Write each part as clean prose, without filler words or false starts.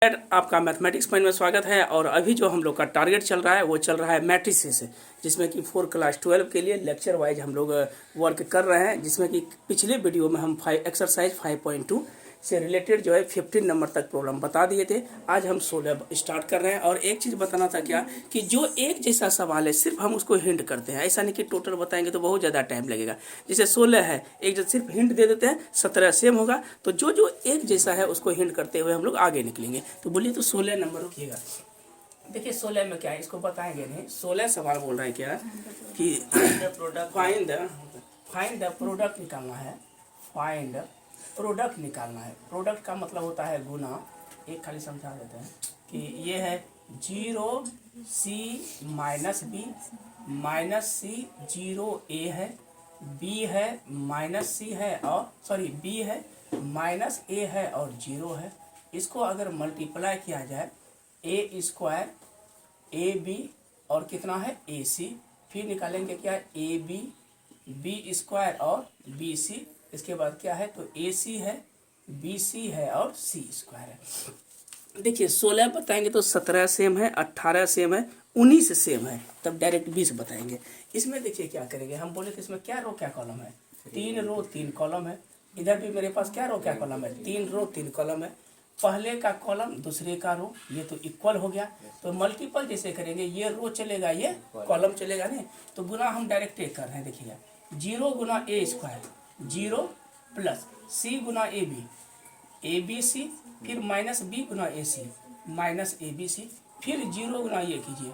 आपका mathematics point में स्वागत है। और अभी जो हम लोग का टारगेट चल रहा है वो चल रहा है मैट्रिसेस, जिसमें कि 4 क्लास 12 के लिए लेक्चर वाइज हम लोग वर्क कर रहे हैं। जिसमें कि पिछले वीडियो में हम एक्सरसाइज 5.2 से रिलेटेड जो है 15 नंबर तक प्रॉब्लम बता दिए थे। आज हम 16 स्टार्ट कर रहे हैं। और एक चीज़ बताना था क्या कि जो एक जैसा सवाल है सिर्फ हम उसको हिंट करते हैं, ऐसा नहीं कि टोटल बताएंगे तो बहुत ज़्यादा टाइम लगेगा। जैसे 16 है, एक जो सिर्फ हिंट दे देते हैं, 17 सेम होगा। तो जो जो एक जैसा है उसको हिंट करते हुए हम लोग आगे निकलेंगे। तो बोलिए तो 16 नंबर रखिएगा। देखिए 16 में क्या है इसको बताएंगे नहीं। 16 सवाल बोल रहे हैं क्या कि फाइंड द प्रोडक्ट निकालना है। फाइंड प्रोडक्ट निकालना है। प्रोडक्ट का मतलब होता है गुना। एक खाली समझा देते हैं कि ये है 0c-b -c 0a है, b है -c है और सॉरी b है -a है और 0 है। इसको अगर मल्टीप्लाई किया जाए a स्क्वायर ए बी और कितना है ए सी, फिर निकालेंगे क्या ए बी बी स्क्वायर और बी सी। इसके बाद क्या है तो ए सी है, बी सी है और सी स्क्वायर है। देखिए 16 बताएंगे तो 17 सेम है, 18 सेम है, 19 सेम है, तब डायरेक्ट 20 बताएंगे। इसमें देखिए क्या करेंगे, हम बोले तो इसमें क्या रो क्या कॉलम है, 3 रो 3 कॉलम है। इधर भी मेरे पास क्या रो क्या कॉलम है, 3 रो 3 कॉलम है। पहले का कॉलम दूसरे का रो, ये तो इक्वल हो गया। तो मल्टीपल जैसे करेंगे, ये रो चलेगा ये कॉलम चलेगा नहीं। तो गुना हम डायरेक्ट एक कर रहे हैं। देखिएगा 0 गुना ए स्क्वायर 0 प्लस सी गुना ए बी सी, फिर माइनस बी गुना A C minus A B C, फिर 0 गुना ये कीजिए,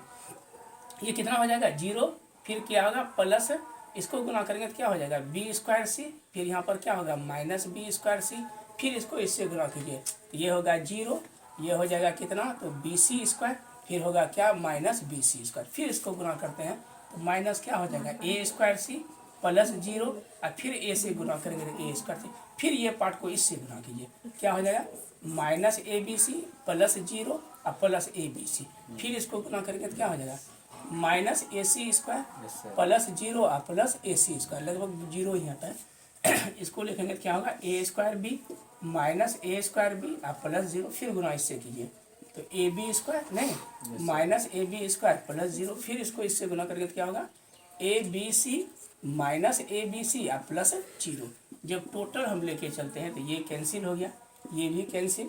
ये कितना हो जाएगा 0, फिर क्या होगा प्लस, इसको गुना करेंगे तो क्या हो जाएगा बी स्क्वायर सी, फिर यहाँ पर क्या होगा माइनस बी स्क्वायर सी, फिर इसको इससे गुना कीजिए तो ये होगा 0, ये हो जाएगा कितना तो बी सी स्क्वायर, फिर होगा क्या माइनस बी सी स्क्वायर, फिर इसको गुना करते हैं तो माइनस क्या हो जाएगा ए स्क्वायर सी प्लस 0 और फिर ए से गुना करेंगे तो ए स्क्वायर सी, फिर ये पार्ट को इससे गुना कीजिए, क्या हो जाएगा minus A B C plus 0 और प्लस ए बी सी, फिर इसको गुना करेंगे तो क्या हो जाएगा माइनस ए सी स्क्वायर प्लस 0 और प्लस ए सी स्क्वायर, लगभग 0 ही आता है। इसको लिखेंगे तो क्या होगा A square B minus A square B और प्लस 0, फिर गुना इससे कीजिए तो ए बी स्क्वायर नहीं minus A B square plus 0, फिर इसको इससे गुना करके तो क्या होगा A B C minus A B C और प्लस 0। जब टोटल हम लेके चलते हैं तो ये कैंसिल हो गया, ये भी कैंसिल,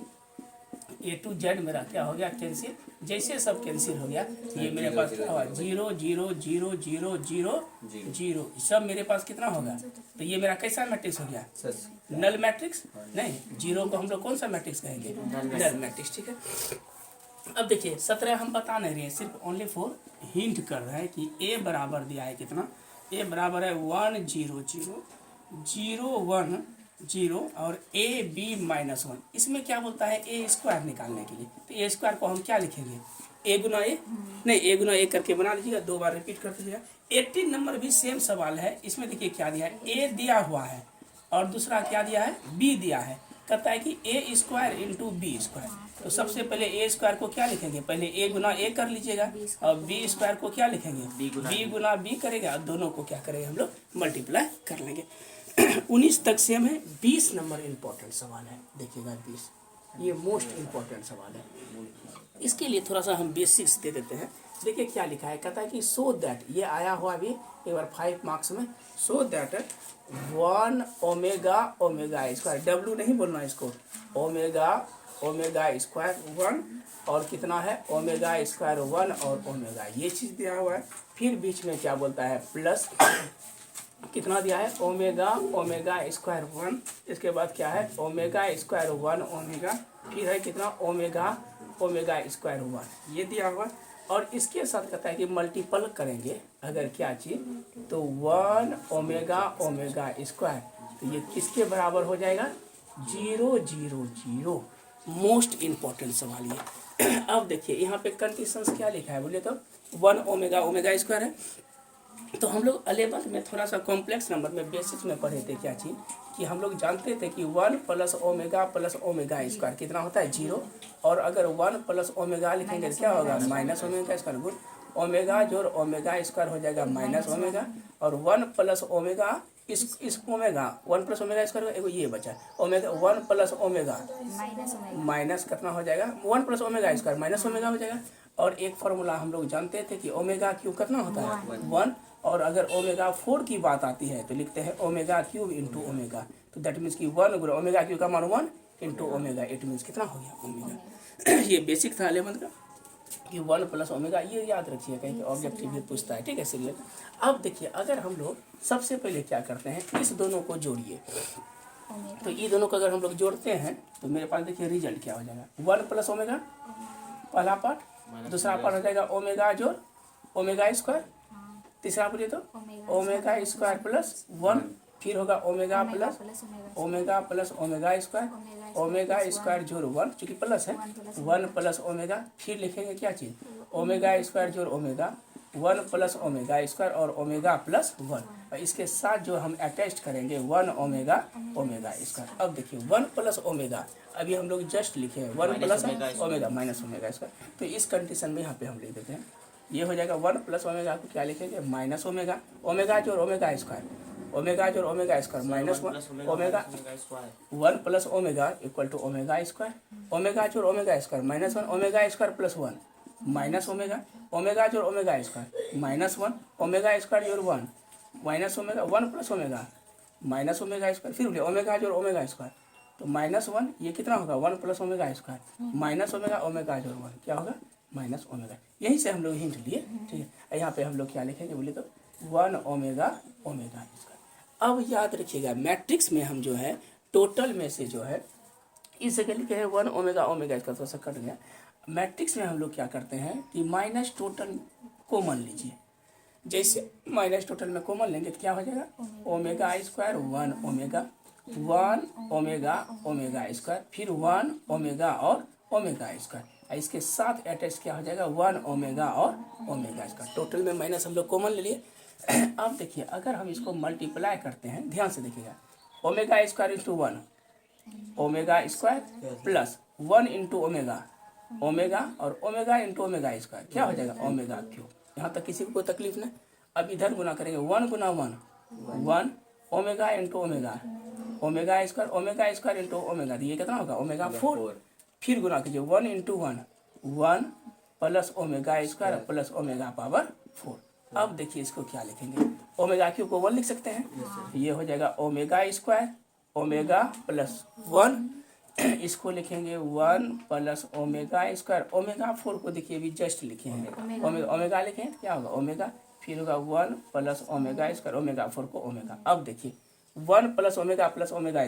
ए टू जेड मेरा क्या हो गया कैंसिल। जैसे सब कैंसिल हो गया ये मेरे पास क्या हुआ 0 0 0 0 0 0, सब मेरे पास कितना होगा तो ये मेरा कैसा मैट्रिक्स हो गया नल मैट्रिक्स नहीं, 0 को हम लोग कौन सा मैट्रिक्स कहेंगे नल मैट्रिक्स। ठीक है, अब देखिए 17 हम बता नहीं रहे हैं, सिर्फ ओनली फॉर हिंट कर रहे हैं कि ए बराबर दिया है कितना, ए बराबर है 1 0 0 0 1 0 और ए बी माइनस 1। इसमें क्या बोलता है ए स्क्वायर निकालने के लिए, तो ए स्क्वायर को हम क्या लिखेंगे ए गुना ए नहीं, ए गुना ए करके बना लीजिएगा, 2 बार रिपीट कर दीजिएगा। 18 नंबर भी सेम सवाल है। इसमें देखिए क्या दिया है ए दिया हुआ है और दूसरा क्या दिया है बी दिया है। कहता है कि ए स्क्वायर इंटू बी स्क्वायर, तो सबसे पहले ए स्क्वायर को क्या लिखेंगे पहले ए गुना ए कर लीजिएगा और बी स्क्वायर को क्या लिखेंगे बी गुना बी करेगा और दोनों को क्या करेंगे हम लोग मल्टीप्लाई कर लेंगे। 19 तक सेम है। 20 नंबर इम्पोर्टेंट सवाल है, देखिएगा 20 ये मोस्ट इम्पोर्टेंट सवाल है। इसके लिए थोड़ा सा हम बेसिक्स दे देते हैं। देखिए क्या लिखा है, कहता है कि सो दैट, ये आया हुआ अभी एक बार 5 मार्क्स में, so that 1 omega omega square, W नहीं बोलना इसको, ओमेगा ओमेगा स्क्वायर 1 और कितना है ओमेगा स्क्वायर 1 और ओमेगा, ये चीज़ दिया हुआ है। फिर बीच में क्या बोलता है प्लस कितना दिया है ओमेगा ओमेगा स्क्वायर 1, इसके बाद क्या है ओमेगा स्क्वायर 1 ओमेगा, फिर है कितना ओमेगा ओमेगा स्क्वायर 1, ये दिया हुआ। और इसके साथ कहता है कि मल्टीपल करेंगे अगर क्या चीज़ तो 1 ओमेगा ओमेगा स्क्वायर, तो ये किसके बराबर हो जाएगा 0 0 0। मोस्ट इम्पॉर्टेंट सवाल ये। अब देखिए यहाँ पे कंडीशंस क्या लिखा है बोले तो 1 ओमेगा ओमेगा स्क्वायर है। तो हम लोग 11th में थोड़ा सा कॉम्प्लेक्स नंबर में बेसिक्स में पढ़े थे क्या चीज़ कि हम लोग जानते थे कि 1 प्लस ओमेगा स्क्वायर कितना होता है 0, और अगर 1 प्लस ओमेगा लिखेंगे तो क्या होगा minus omega square, good omega जोड़ ओमेगा स्क्वायर हो जाएगा माइनस ओमेगा, और 1 प्लस ओमेगा इस ओमेगा 1 प्लस ओमेगा स्क्वायर एगो ये बचा ओमेगा 1 प्लस ओमेगा माइनस कितना हो जाएगा 1 plus omega square minus omega हो जाएगा। और एक फार्मूला हम लोग जानते थे कि ओमेगा क्यूब कितना होता है 1, और अगर ओमेगा 4 की बात आती है तो लिखते हैं ओमेगा क्यूब इंटू ओमेगा। तो दैट मीन्स कि 1 गुना ओमेगा क्यूब का मान 1 इंटू ओमेगा, इट मीन्स कितना हो गया ओमेगा। ये बेसिक था 11th का कि 1 प्लस ओमेगा, ये याद रखिए कहीं ऑब्जेक्टिव भी पूछता है, ठीक है। इसलिए अब देखिए अगर हम लोग सबसे पहले क्या करते हैं, इस दोनों को जोड़िए। तो ये दोनों को अगर हम लोग जोड़ते हैं तो मेरे पास देखिए रिजल्ट क्या हो जाएगा 1 प्लस ओमेगा पहला पार्ट, दूसरा पार्ट हो जाएगा ओमेगा जोड़ ओमेगा स्क्वायर, तीसरा बोलिए तो ओमेगा स्क्वायर प्लस 1, फिर होगा ओमेगा प्लस ओमेगा स्क्वायर जोड़ 1 चूंकि प्लस है 1 प्लस ओमेगा, फिर लिखेंगे क्या चीज़ ओमेगा स्क्वायर जोड़ ओमेगा 1 प्लस ओमेगा स्क्वायर और ओमेगा प्लस 1, और इसके साथ जो हम अटैच करेंगे 1 ओमेगा स्क्वायर। अब देखिए 1 प्लस ओमेगा अभी हम लोग जस्ट लिखे हैं 1 plus omega minus omega square, तो इस कंडीशन में यहाँ पे हम लिख देते हैं ये हो जाएगा 1 प्लस ओमेगा को क्या लिखेंगे माइनस ओमेगा, ओमेगा जोड़ omega square minus 1 omega 1 plus omega equal to omega square, omega जोड़ omega square minus 1 omega square plus 1 minus omega जोड़ omega square minus 1 omega square जोड़ 1 minus omega 1 plus omega minus omega square, फिर बोलिए omega जोड़ omega square तो minus 1, ये कितना होगा 1 plus omega square minus omega जोड़ 1 क्या होगा माइनस ओमेगा। यहीं से हम लोग हिंट लिए, ठीक है। यहाँ पे हम लोग क्या लिखेंगे बोले तो 1 ओमेगा स्क्वायर। अब याद रखिएगा मैट्रिक्स में हम जो है टोटल में से जो है इस जगह लिखे हैं 1 ओमेगा स्क्वायर, थोड़ा सा कट गया। मैट्रिक्स में हम लोग क्या करते हैं कि माइनस टोटल कॉमन लीजिए, जैसे माइनस टोटल में कॉमन लेंगे तो क्या हो जाएगा ओमेगा स्क्वायर 1 ओमेगा स्क्वायर, फिर 1 ओमेगा और ओमेगा स्क्वायर, इसके साथ अटैच क्या हो जाएगा 1 ओमेगा और ओमेगा स्क्वायर। टोटल में माइनस हम लोग कॉमन ले लिए। अब देखिए अगर हम इसको मल्टीप्लाई करते हैं, ध्यान से देखिएगा omega square into 1 omega square plus 1 into omega और ओमेगा इंटू ओमेगा स्क्वायर क्या हो जाएगा ओमेगा क्यूब। यहाँ तक किसी को कोई तकलीफ नहीं। अब इधर गुना करेंगे 1 गुना 1 omega into omega square into omega, ये कितना होगा ओमेगा 4, फिर गुना कीजिए 1 into 1 plus omega square plus omega power 4। अब देखिए इसको क्या लिखेंगे ओमेगा क्यूब को 1 लिख सकते हैं, ये हो जाएगा ओमेगा स्क्वायर ओमेगा प्लस 1, इसको लिखेंगे 1 प्लस ओमेगा स्क्वायर, ओमेगा 4 को देखिए अभी जस्ट लिखे हैं ओमेगा लिखें क्या होगा ओमेगा, फिर होगा 1 प्लस ओमेगा स्क्वायर ओमेगा 4 को ओमेगा। अब देखिए 1 प्लस ओमेगा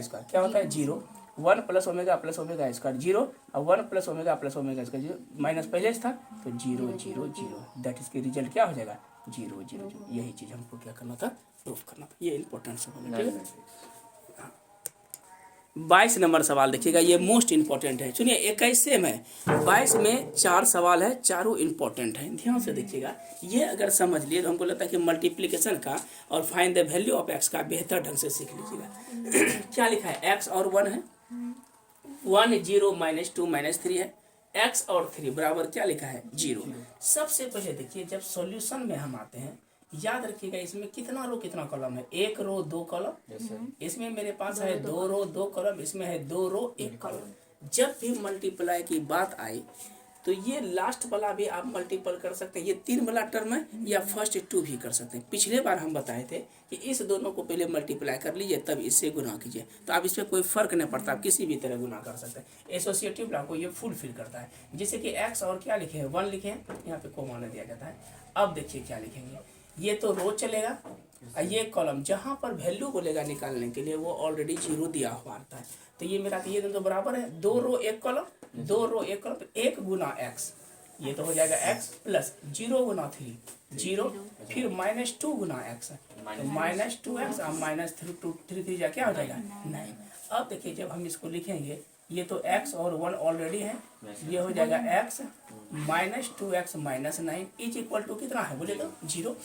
स्क्वायर क्या होता है 0, 1 प्लस ओमेगा स्क्वायर 0 और 1 प्लस ओमेगा स्क्वायर 0, माइनस पहले था तो 0 0 0, दैट इसके रिजल्ट क्या हो जाएगा 0 0 0। यही चीज़ हमको क्या करना था प्रूफ करना था, ये इंपॉर्टेंट सवाल है, ठीक है। 22 नंबर सवाल देखिएगा, ये मोस्ट इंपॉर्टेंट है। सुनिए 21 में 22 में 4 सवाल है, चारों इंपॉर्टेंट है, ध्यान से देखिएगा। ये अगर समझ लिए तो हमको लगता है कि मल्टीप्लिकेशन का और find the value of x का बेहतर ढंग से सीख लीजिएगा। क्या लिखा है एक्स और 1 है 1 0 -2 -3 है, एक्स और 3 बराबर क्या लिखा है 0। सबसे पहले देखिए जब सॉल्यूशन में हम आते हैं याद रखिएगा इसमें कितना रो कितना कॉलम है 1 रो 2 कॉलम, इसमें मेरे पास है 2 रो 2 कॉलम, इसमें है 2 रो 1 कॉलम। जब भी मल्टीप्लाई की बात आई तो ये लास्ट वाला भी आप मल्टीपल कर सकते हैं, ये 3 वाला टर्म है या फर्स्ट 2 भी कर सकते हैं। पिछले बार हम बताए थे कि इस दोनों को पहले मल्टीप्लाई कर लीजिए तब इससे गुना कीजिए, तो आप इसमें कोई फर्क नहीं पड़ता, आप किसी भी तरह गुना कर सकते हैं। एसोसिएटिव लॉ को ये फुलफिल करता है। जैसे कि एक्स और क्या लिखे हैं 1 लिखे हैं, यहाँ पे कोमा दिया जाता है। अब देखिए क्या लिखेंगे, ये तो रो चलेगा, ये कॉलम जहाँ पर वैल्यू को लेगा निकालने के लिए वो ऑलरेडी 0 दिया हुआ आता है, तो ये मेरा ये तो बराबर है 2 रो 1 कॉलम 2 रो 1 कॉलम, तो 1 गुना एक्स ये तो हो जाएगा एक्स प्लस 0 गुना 3 0, फिर -2 गुना एक्स तो -2x और -3 क्या हो जाएगा 9। अब देखिए जब हम इसको लिखेंगे ये तो x और 1 ऑलरेडी है, ये हो जाएगा x -2x -9 is equal to कितना है बोले तो 0।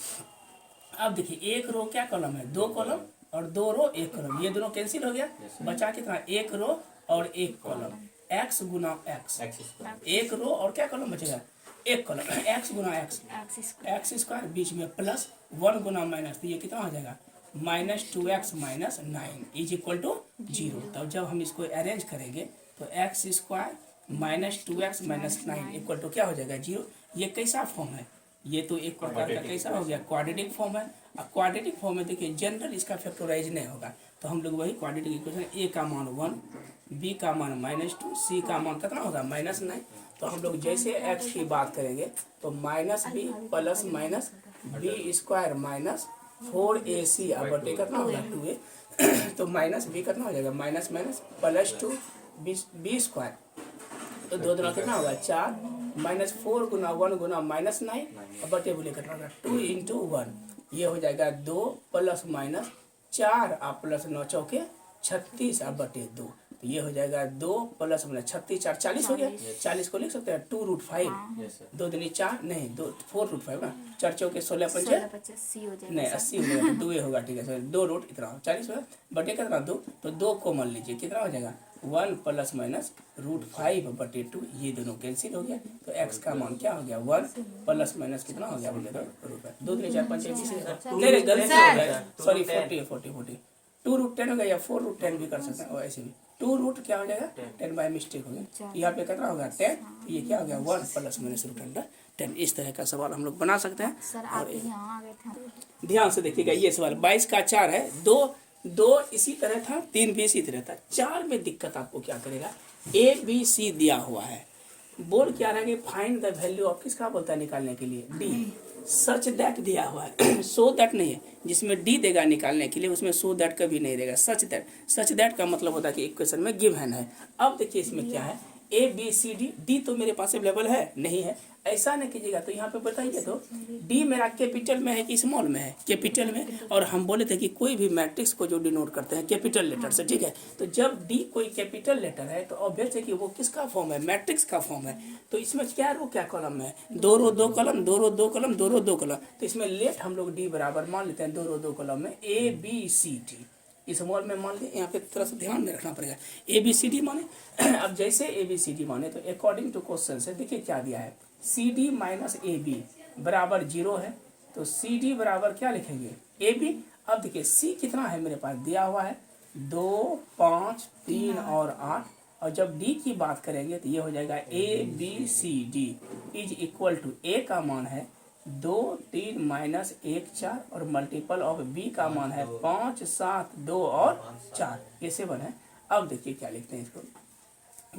अब देखिए 1 रो क्या कॉलम है 2 कॉलम और 2 रो 1 कॉलम, ये दोनों कैंसिल हो गया, बचा कितना 1 रो और 1 कॉलम, x गुना x 1 रो और क्या कॉलम बचेगा 1 कॉलम, x गुना x स्क्वायर बीच में प्लस 1 गुना माइनस, तो ये कितना हो जाएगा -2x minus 9 is equal to 0। तब जब हम इसको अरेंज करेंगे तो X square -2x minus 9 equal to क्या हो जाएगा 0। ये कैसा फॉर्म है, ये तो एक प्रकार का कैसा हो गया क्वाड्रेटिक फॉर्म है। अब क्वाड्रेटिक फॉर्म में देखिए जनरल इसका फैक्टराइज नहीं होगा, तो हम लोग वही क्वाड्रेटिक इक्वेशन ए का मान 1, बी का मान -2, सी का मान कितना होगा -9। तो हम लोग जैसे एक्स की बात करेंगे तो -b plus minus B square minus 4ac अब बटे कितना होगा 2a तो माइनस बी कितना हो जाएगा minus minus plus 2 B square, तो दो दुना कितना होगा 4 -4 गुना 1 गुना -9 अब बटे बोले कितना होगा 2 इंटू 1, ये हो जाएगा 2 प्लस माइनस 4 आप प्लस 9 चौके 36 अब बटे 2, तो ये हो जाएगा 2 प्लस माइनस 36 4 40 हो गया। 40 को लिख सकते हैं 2√5, 2 दूनी 4 नहीं 2 4√5 ना, 4 चौके 16 पंचे नहीं 80 हो जाएगा, तो 2 होगा ठीक है, 2 रूट इतना 40 होगा बटे कितना 2, तो 2 कॉमन लीजिए कितना हो जाएगा 1 प्लस माइनस √5 बटे 2, ये दोनों कैंसिल हो गया। तो x का मान क्या हो गया 1 प्लस माइनस कितना हो गया बोले तो √5, 2 3 4 5 6 नहीं गलती हो गया सॉरी 40 2√10 हो गया या 4√10 भी कर सकते हैं, और ऐसे भी 2 रूट क्या हो जाएगा 10 बाय मिस्टेक हो गया, यहाँ पे कितना होगा 10, तो ये क्या हो गया 1 प्लस माइनस √10। इस तरह का सवाल हम लोग बना सकते हैं। सर आप यहाँ आ गए थे, ध्यान से देखिएगा ये सवाल 22 का 4 है, 2 इसी तरह था, 3 भी इसी तरह था, 4 में दिक्कत आपको क्या करेगा ABC दिया हुआ है, बोल क्या रहा है कि फाइंड द वैल्यू ऑफ किसका बोलता है निकालने के लिए D, सच दैट दिया हुआ है सो दैट नहीं है, जिसमें D देगा निकालने के लिए उसमें सो दैट कभी नहीं देगा, सच दैट का मतलब होता है कि इक्वेशन में गिवन है। अब देखिए इसमें क्या है ABCD, D तो मेरे पास अवेलेबल है नहीं है, ऐसा नहीं कीजिएगा, तो यहाँ पे बताइए तो D मेरा कैपिटल में है कि स्मॉल में है, कैपिटल में, और हम बोले थे कि कोई भी मैट्रिक्स को जो डिनोट करते हैं कैपिटल लेटर से, ठीक है, तो जब D कोई कैपिटल लेटर है तो ऑब्वियस है कि वो किसका फॉर्म है मैट्रिक्स का फॉर्म है। तो इसमें क्या रो क्या कॉलम है 2 रो 2 कॉलम 2 रो 2 कॉलम 2 रो 2 कॉलम, तो इसमें लेट हम लोग D बराबर मान लेते हैं 2 रो 2 कॉलम में ABCD, इस मॉल में मान लिया, यहाँ पे थोड़ा सा ध्यान में रखना पड़ेगा ABCD माने अब जैसे ABCD माने तो अकॉर्डिंग टू क्वेश्चन से देखिए क्या दिया है CD माइनस AB बराबर 0 है, तो CD बराबर क्या लिखेंगे AB। अब देखिए C कितना है मेरे पास दिया हुआ है 2 5 3 और 8, और जब D की बात करेंगे तो ये हो जाएगा ABCD is equal to A का मान है 2 3 माइनस 1 4 और मल्टीपल ऑफ B का मान है 5 7 2 और 4, ये 7 है। अब देखिए क्या लिखते हैं इसको,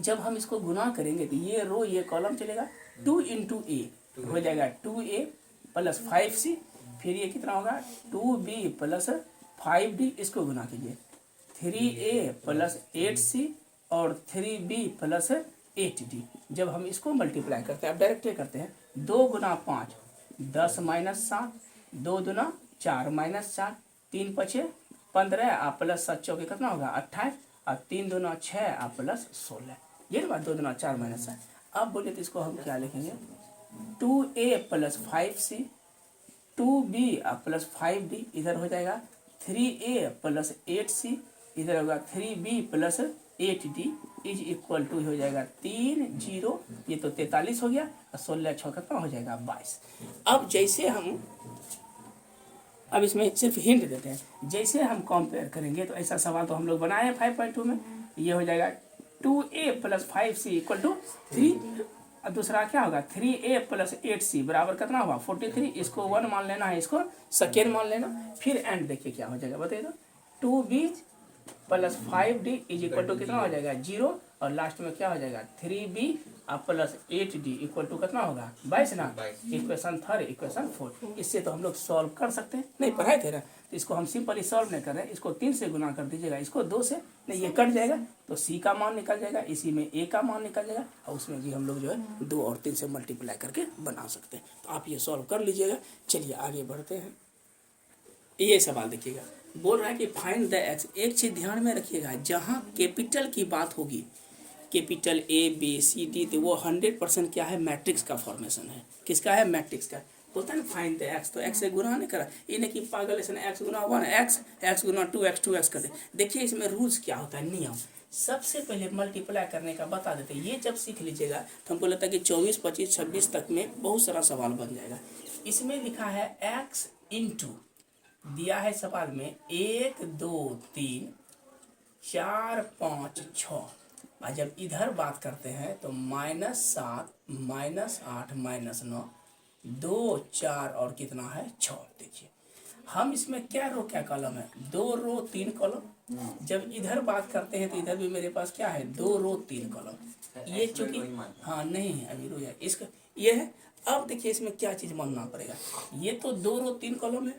जब हम इसको गुना करेंगे तो ये रो ये कॉलम चलेगा 2 इंटू ए हो जाएगा 2a प्लस 5c, फिर ये कितना होगा 2b प्लस 5d, इसको गुना कीजिए 3a प्लस 8c और 3b प्लस 8d। जब हम इसको मल्टीप्लाई करते हैं अब डायरेक्टली करते हैं 2 गुना 5 10 माइनस 7, 2 दुना 4 माइनस 4, 3 पचे 15 आप प्लस 7 चौके कितना होगा 28 और 3 दुना 6 आप प्लस 16, ये बात 2 दुना 4 माइनस 7। अब बोले तो इसको हम क्या लिखेंगे 2a plus 5c 2b plus 5d, इधर हो जाएगा 3a प्लस 8c, इधर होगा 3b plus 8d is equal to हो जाएगा 3 0, ये तो 43 हो गया और 16 6 कितना हो जाएगा 22। अब जैसे हम अब इसमें सिर्फ हिंट देते हैं, जैसे हम कंपेयर करेंगे तो ऐसा सवाल तो हम लोग बनाए हैं 5.2 में, ये हो जाएगा 2a plus 5c equal to 3, और दूसरा क्या होगा 3a प्लस 8c बराबर कितना होगा 43, इसको 1 मान लेना है, इसको सेकेंड मान लेना, फिर एंड देखिए क्या हो जाएगा बताइए तो 2b plus 5d is equal to कितना हो जाएगा 0, और लास्ट में क्या हो जाएगा 3b plus 8d equal to कितना होगा 22 ना, इक्वेशन 3 इक्वेशन 4। इससे तो हम लोग सॉल्व कर सकते हैं, नहीं पढ़ाए थे ना, तो इसको हम सिंपली सॉल्व नहीं कर रहे हैं, इसको 3 से गुना कर दीजिएगा, इसको 2 से, नहीं ये कट जाएगा तो C का मान निकल जाएगा, इसी में A का मान निकल जाएगा, और उसमें भी हम लोग जो है 2 और 3 से मल्टीप्लाई करके बना सकते हैं। तो आप ये सॉल्व कर लीजिएगा। चलिए आगे बढ़ते हैं। ये सवाल देखिएगा, बोल रहा है कि फाइंड द एक्स, एक चीज ध्यान में रखिएगा, जहाँ कैपिटल की बात होगी कैपिटल ABCD, तो वो 100% क्या है मैट्रिक्स का फॉर्मेशन है, किसका है मैट्रिक्स का, बोलता है ना फाइंड द एक्स, तो एक्स से गुना नहीं करा, ये नहीं कि पागल ऐसा एक्स गुना 1 एक्स गुना 2x कर दे। देखिए इसमें रूल्स क्या होता है, नियम सबसे पहले मल्टीप्लाई करने का बता देते हैं, ये जब सीख लीजिएगा तो हमको लगता है कि 24 25 26 तक में बहुत सारा सवाल बन जाएगा। इसमें लिखा है x इंटू दिया है सवाल में 1 2 3 4 5 6, और जब इधर बात करते हैं तो -7 -8 -9 2 4 और कितना है 6। देखिए हम इसमें क्या रो क्या कॉलम है, 2 रो 3 कॉलम। जब इधर बात करते हैं तो इधर भी मेरे पास क्या है, 2 रो 3 कॉलम। ये चूंकि हाँ नहीं है अभी रो है इसका ये है। अब देखिए इसमें क्या चीज मानना पड़ेगा, ये तो 2 रो 3 कॉलम है,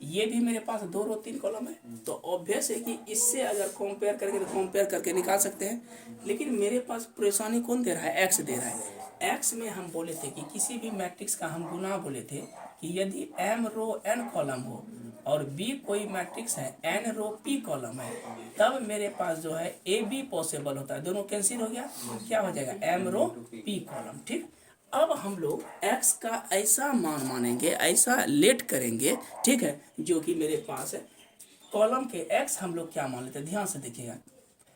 ये भी मेरे पास 2 रो 3 कॉलम है, तो ऑब्वियस है कि इससे अगर कंपेयर करके तो कंपेयर करके निकाल सकते हैं। लेकिन मेरे पास परेशानी कौन दे रहा है, एक्स दे रहा है। एक्स में हम बोले थे कि किसी भी मैट्रिक्स का हम गुना बोले थे कि यदि m रो n कॉलम हो और b कोई मैट्रिक्स है n रो p कॉलम है, तब मेरे पास जो है a b पॉसिबल होता है, दोनों कैंसिल हो गया, क्या हो जाएगा m रो p कॉलम। ठीक, अब हम लोग x का ऐसा मान मानेंगे, ऐसा लेट करेंगे, ठीक है, जो कि मेरे पास है कॉलम के x हम लोग क्या मान लेते हैं, ध्यान से देखिएगा।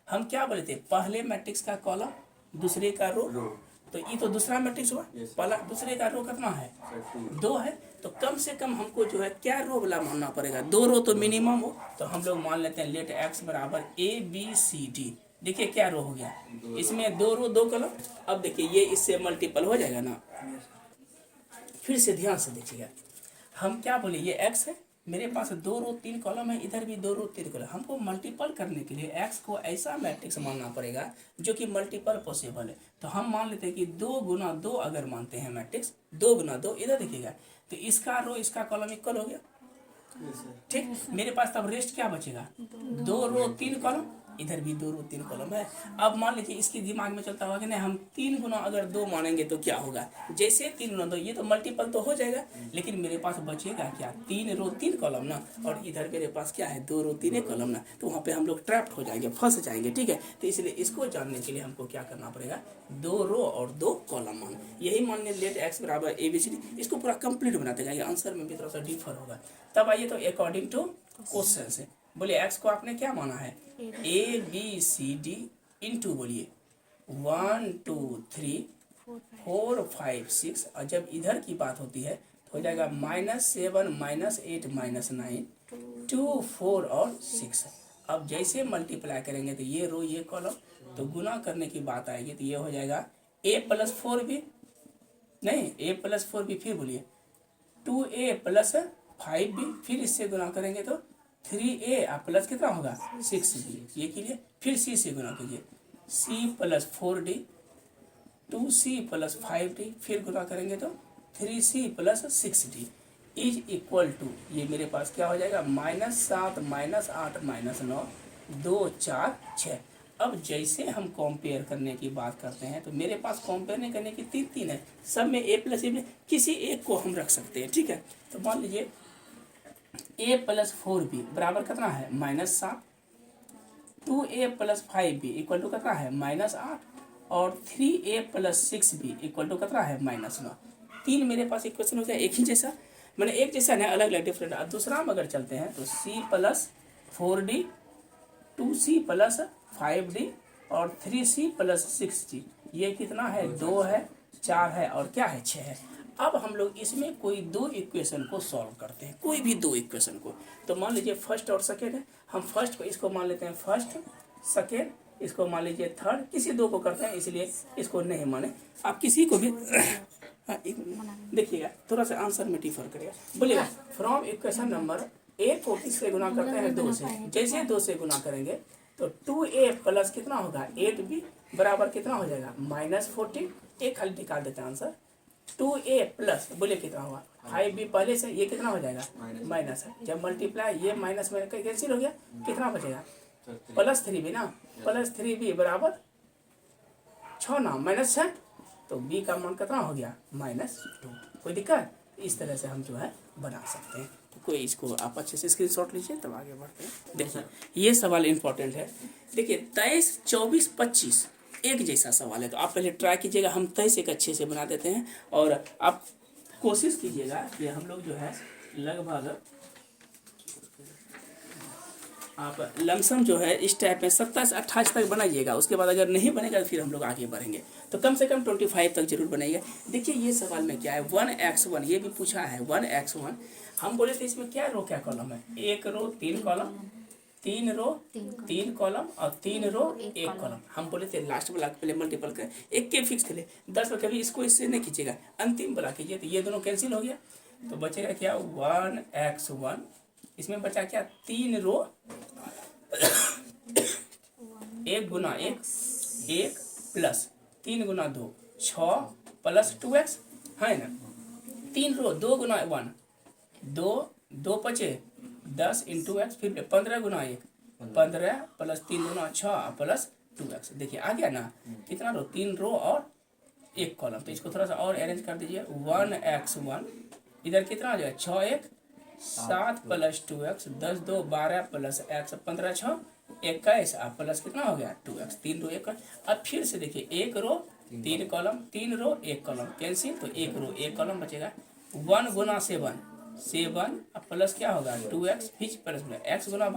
हम क्या बोले थे, पहले मैट्रिक्स का कॉलम दूसरे का रो, तो ये तो दूसरा मैट्रिक्स हुआ, पहला दूसरे का रो कितना है 2 है, तो कम से कम हमको जो है क्या रो वाला मानना पड़ेगा, 2 रो तो मिनिमम हो। तो हम लोग मान लेते हैं लेट x बराबर ABCD। देखिए क्या रो हो गया, इसमें 2 रो 2 कॉलम। अब देखिए ये इससे मल्टीपल हो जाएगा ना, फिर से ध्यान से देखिएगा। हम क्या बोले, ये x है, मेरे पास 2 रो 3 कॉलम है, इधर भी 2 रो 3 कॉलम। हमको मल्टीपल करने के लिए x को ऐसा मैट्रिक्स मानना पड़ेगा जो कि मल्टीपल पॉसिबल है। तो हम मान लेते हैं कि 2 गुना 2 अगर मानते हैं मैट्रिक्स, 2 गुना 2, इधर देखिएगा तो इसका रो इसका कॉलम इक्वल हो गया। ठीक, मेरे पास तब रेस्ट क्या बचेगा, 2 रो 3 कॉलम, इधर भी 2 रो 3 कॉलम है। अब मान लीजिए इसके दिमाग में चलता होगा कि नहीं हम 3 गुना अगर 2 मानेंगे तो क्या होगा, जैसे 3 गुना 2 ये तो मल्टीपल तो हो जाएगा, लेकिन मेरे पास बचेगा क्या, 3 रो 3 कॉलम ना, और इधर मेरे पास क्या है 2 रो 3 कॉलम ना, तो वहाँ पे हम लोग ट्रैप्ड हो जाएंगे, फंस जाएंगे। ठीक है, तो इसलिए इसको जानने के लिए हमको क्या करना पड़ेगा, 2 रो और 2 कॉलम मान, यही मान लिया लेट x बराबर ABCD। इसको पूरा कंप्लीट बनाते जाएंगे, आंसर में भी थोड़ा सा डिफर होगा। तब आइए तो अकॉर्डिंग टू क्वेश्चन से बोलिए x को आपने क्या माना है, ABCD इंटू बोलिए 1 2 3 4 5 6, और जब इधर की बात होती है तो हो जाएगा -7 -8 -9 2 4 और 6। अब जैसे मल्टीप्लाई करेंगे तो ये रो ये कॉलम, तो गुना करने की बात आएगी तो ये हो जाएगा a+4b, नहीं a+4b, फिर बोलिए 2a+5b, फिर इससे गुना करेंगे तो 3a प्लस कितना होगा 6b, ये के लिए फिर c से गुना कीजिए, c+4d 2c+5d, फिर गुना करेंगे तो 3c+6d इज इक्वल टू, ये मेरे पास क्या हो जाएगा -7 -8 -9 2 4 6। अब जैसे हम कंपेयर करने की बात करते हैं तो मेरे पास कंपेयर नहीं करने की 3 है, सब में a+a, किसी एक को हम रख सकते हैं। ठीक है, तो मान लीजिए a+4b बराबर कितना है -7, 2a+5b इक्वल टू कितना है -8, और 3a+6b इक्वल टू कितना है -9। 3 मेरे पास इक्वेशन हो गया एक ही जैसा, मैंने एक जैसा नहीं अलग अलग डिफरेंट। दूसरा में अगर चलते हैं तो c+4d 2c+5d और 3c+6d, ये कितना है 2 है 4 है और क्या है 6 है। अब हम लोग इसमें कोई 2 इक्वेशन को सॉल्व करते हैं, कोई भी 2 इक्वेशन को। तो मान लीजिए फर्स्ट और सेकेंड है, हम फर्स्ट को इसको मान लेते हैं फर्स्ट, सेकेंड इसको मान लीजिए थर्ड, किसी 2 को करते हैं इसलिए इसको नहीं माने, आप किसी को भी देखिएगा थोड़ा सा आंसर में डिफर करेगा। बोलिएगा फ्रॉम इक्वेशन नंबर ए को किससे गुना करते हैं 2 से, जैसे 2 से गुना करेंगे तो 2a प्लस कितना होगा 8b बराबर कितना हो जाएगा -14, एक खाली निकाल देते हैं आंसर। 2a प्लस बोलिए कितना होगा 5b पहले से, ये कितना हो जाएगा माइनस है, जब मल्टीप्लाई ये माइनस में कैंसिल हो गया, कितना बचेगा +3b ना, +3b बराबर 6 ना -6, तो b का मान कितना हो गया -2। कोई दिक्कत, इस तरह से हम जो है बना सकते हैं। तो कोई इसको आप अच्छे से स्क्रीनशॉट लीजिए तब आगे बढ़ते हैं। देखिए ये सवाल इम्पोर्टेंट है, देखिए 23 24 25 एक जैसा सवाल है, तो आप पहले ट्राई कीजिएगा, हम 23 एक अच्छे से बना देते हैं, और आप कोशिश कीजिएगा कि हम लोग जो है लगभग आप लमसम जो है इस टाइप में 27-28 तक बनाइएगा। उसके बाद अगर नहीं बनेगा तो फिर हम लोग आगे बढ़ेंगे। तो कम से कम 25 तक जरूर बनाइएगा। देखिए ये सवाल में क्या है, 1x1 ये भी पूछा है। 1x1 हम बोले थे इसमें क्या रो क्या कॉलम है, एक रो 3 कॉलम, 3 रो 3 कॉलम और 3 रो 1 कॉलम। हम बोले थे लास्ट वाला पहले मल्टीपल कर, एक के फिक्स करे 10 में, कभी इसको इससे नहीं खींचेगा, अंतिम वाला कीजिए। तो ये दोनों कैंसिल हो गया, तो बचेगा क्या 1x1। इसमें बचा क्या 3 रो 1 गुना 1 1 प्लस 3 गुना 2 6 प्लस 2x है ना। 3 रो 2 गुना 1 2 2 बचे 10 इंटू एक्स, फिर 15 गुना 1 15 प्लस 3 गुना 6 प्लस 2x। देखिए आ गया ना, कितना रो 3 रो और 1 कॉलम। तो इसको थोड़ा सा और अरेंज कर दीजिए। 1x1 इधर कितना हो जाएगा 6 1 7 plus 2x 10 2 12 plus x 15 6 21 plus कितना हो गया 2x। 3 रो 1। अब फिर से देखिए 1 रो 3 कॉलम 3 रो 1 कॉलम कैंसिल, तो 1 रो 1 कॉलम बचेगा। 1 गुना 7 प्लस क्या होगा 2x, फिर प्लस x गुना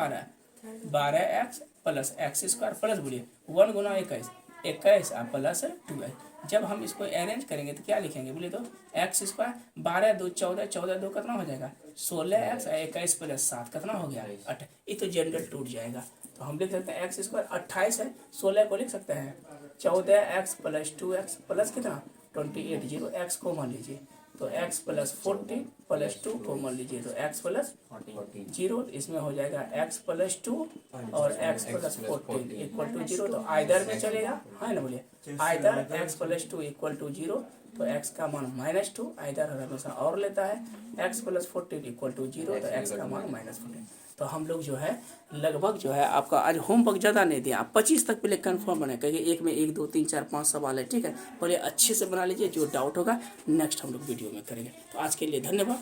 12x plus x square plus बोलिए 1 गुना 21 प्लस 2x। जब हम इसको अरेंज करेंगे तो क्या लिखेंगे बोलिए, तो एक्स स्क्वायर 12 2 14 14 2 कितना हो जाएगा 16x 21 प्लस 7 कितना हो गया 8। ये तो जनरल टूट जाएगा, तो हम लिख सकते हैं एक्स स्क्वायर 28 है, 16 को लिख सकते हैं 14x प्लस 2x प्लस कितना 28 0 x को मान लीजिए, तो x प्लस 40 प्लस 2 को मान लीजिए, तो x प्लस 0 इसमें हो जाएगा x प्लस 2 और x प्लस 14 इक्वल टू 0। तो आइदर में चलेगा है ना, बोलिए either x plus 2 equal to 0, तो x का मान -2। आइदर हमेशा और लेता है x प्लस 14 इक्वल टू 0, तो x का मान -14। तो हम लोग जो है लगभग जो है आपका आज होमवर्क ज़्यादा नहीं दिया, आप 25 तक पहले कंफर्म बने, क्योंकि एक में 1 2 3 4 5 सवाल है, ठीक है। पहले अच्छे से बना लीजिए, जो डाउट होगा नेक्स्ट हम लोग वीडियो में करेंगे। तो आज के लिए धन्यवाद।